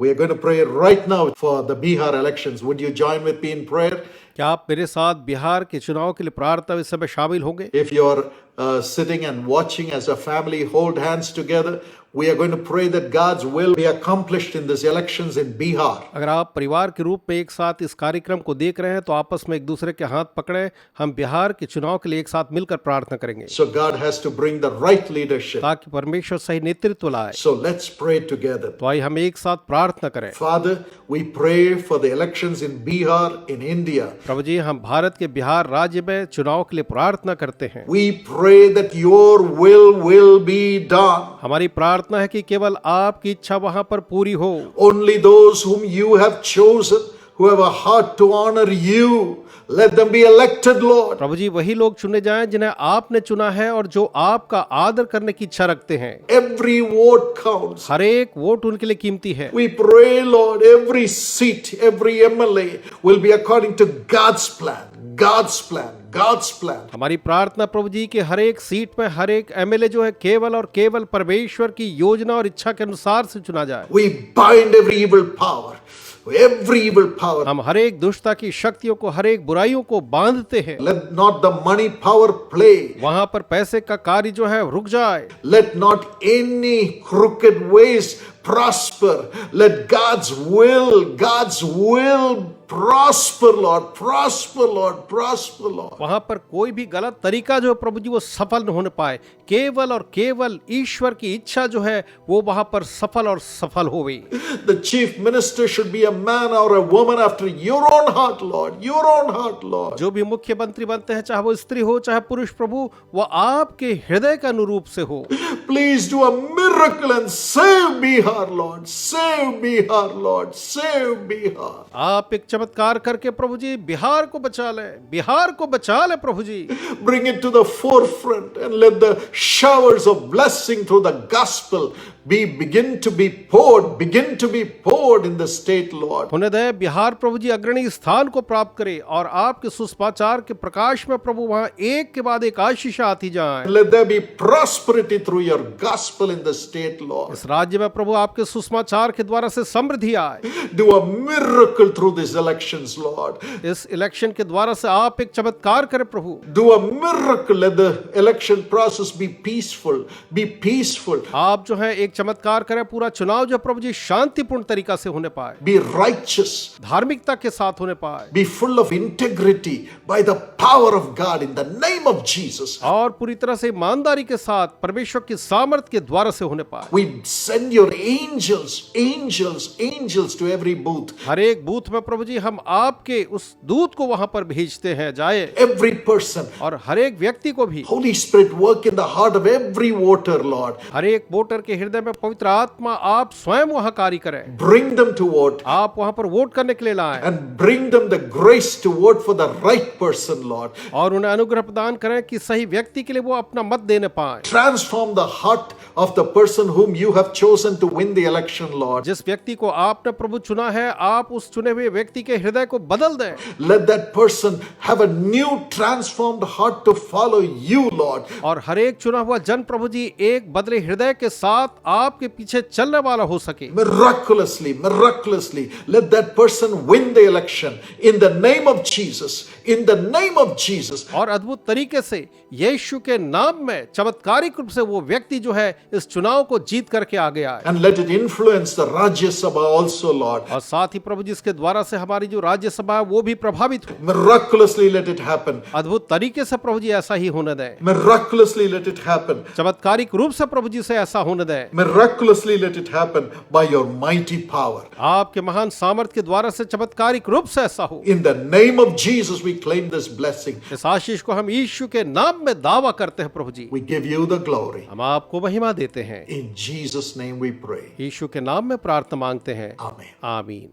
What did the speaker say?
We are going to pray right now for the Bihar elections. Would you join with me in prayer? क्या आप मेरे साथ बिहार के चुनाव के लिए प्रार्थना में इस समय शामिल होंगे? If you're sitting and watching as a family, hold hands together. We are going to pray that God's will be accomplished in these elections in Bihar. अगर आप परिवार के रूप में एक साथ इस कार्यक्रम को देख रहे हैं तो आपस में एक दूसरे के हाथ पकड़े हम बिहार के चुनाव के लिए एक साथ मिलकर प्रार्थना करेंगे So God has to bring the right leadership. ताकि परमेश्वर सही नेतृत्व लाए। So let's pray together. तो आइए हम एक साथ प्रार्थना करें। Father, we pray for the elections in Bihar, in India. प्रभु जी, हम भारत के बिहार राज्य में चुनाव के लिए प्रार्थना करते हैं। We pray that your will be done. हमारी प्रार्थना है कि केवल आपकी इच्छा वहां पर पूरी हो। Only those whom you have chosen, who have a heart to honor you, let them be elected, Lord. प्रभु जी, वही लोग चुने जाएं जिन्हें आपने चुना है और जो आपका आदर करने की इच्छा रखते हैं। Every vote counts. हर एक वोट उनके लिए कीमती है। We pray, Lord, every seat, every MLA will be according to God's plan, God's plan, God's plan. हमारी प्रार्थना प्रभु जी के हर एक सीट में हर एक एमएलए जो है केवल और केवल परमेश्वर की योजना और इच्छा के अनुसार से चुना जाए। We bind every evil power. Every evil power. हम हर एक दुष्टता की शक्तियों को हर एक बुराइयों को बांधते हैं। Let not the money power play. वहां पर पैसे का कार्य जो है रुक जाए। Let not any crooked ways prosper. Let God's will prosper, Lord. Prosper, Lord. Prosper, Lord. वहां पर कोई भी गलत तरीका जो है प्रभु जी वो सफल न होने पाए। केवल और केवल ईश्वर की इच्छा जो है वो वहां पर सफल और सफल हो गई। The chief minister should be a man or a woman after your own heart, Lord. Your own heart, Lord. जो भी मुख्यमंत्री बनते हैं चाहे वो स्त्री हो चाहे पुरुष प्रभु वो आपके हृदय के अनुरूप से हो। Please do a miracle and save Bihar, Lord. Save Bihar, Lord. Save Bihar. आप एक चमत्कार करके प्रभु जी बिहार को बचा ले, बिहार को बचा ले प्रभु जी। Bring it to the forefront and let the showers of blessing through the gospel begin to be poured in the state, Lord. होने दे बिहार प्रभु जी अग्रणी स्थान को प्राप्त करे और आपके सुसमाचार के प्रकाश में प्रभु वहां एक के बाद एक आशीष आती जाए। Let there be prosperity through your gospel in the state, Lord. इस राज्य में प्रभु आपके सुसमाचार के द्वारा से समृद्धि आए। Do a miracle through these elections, Lord. इस इलेक्शन के द्वारा से आप एक चमत्कार करें प्रभु। Do a miracle. Let the election process be peaceful. Be peaceful. आप जो है एक चमत्कार करें पूरा चुनाव जो प्रभु जी शांतिपूर्ण तरीका से होने पाए। Be righteous. धार्मिकता के साथ होने पाए। Be full of integrity by the power of God in the name of Jesus. और पूरी तरह से ईमानदारी के साथ परमेश्वर की सामर्थ के द्वारा से होने पाए। We send your angels to every booth. हर एक बूथ में प्रभु जी हम आपके उस दूत को वहां पर भेजते हैं जाए। Every person. और हर एक व्यक्ति को भी। Holy Spirit work in the heart of every voter, Lord. हर एक वोटर के हृदय में पवित्र आत्मा आप स्वयं वहां कार्य करें। Bring them to vote. आप वहां पर वोट करने के लिए लाएं। And bring them the grace to vote for the right person, Lord. और उन्हें अनुग्रह प्रदान करें कि सही व्यक्ति के लिए वो अपना मत देने पाएं। Transform the heart of the person whom you have chosen to win the election, Lord. जिस व्यक्ति को आपने प्रभु चुना है आप उस चुने हुए व्यक्ति के हृदय को बदल दें। Let that person have a new transformed heart to follow you, Lord. और हर एक चुना हुआ जन प्रभु जी एक बदले हृदय के साथ आपके पीछे चलने वाला हो सके। Miraculously, let that person win the election in the name of Jesus. In the name of Jesus. और अद्भुत तरीके से यीशु के नाम में चमत्कारिक रूप से वो व्यक्ति जो है इस चुनाव को जीत करके आगे आए। And let it influence the Rajya Sabha also, Lord. और साथ ही प्रभु जी इसके द्वारा से हमारी जो राज्य सभा है वो भी प्रभावित हो। Miraculously let it happen. अद्भुत तरीके से प्रभु जी ऐसा ही होने दें। Miraculously let it happen. चमत्कारिक रूप से प्रभु जी से ऐसा होने दें। Miraculously let it happen by your mighty power. आपके महान सामर्थ के द्वारा से चमत्कारिक रूप से ऐसा हो। In the name of Jesus we claim this blessing. इस आशीष को हम यीशु के नाम में दावा करते हैं प्रभु जी। We give you the glory. हम आपको महिमा देते हैं। In Jesus' name we pray. यीशु के नाम में प्रार्थना मांगते हैं। Amen. आमीन।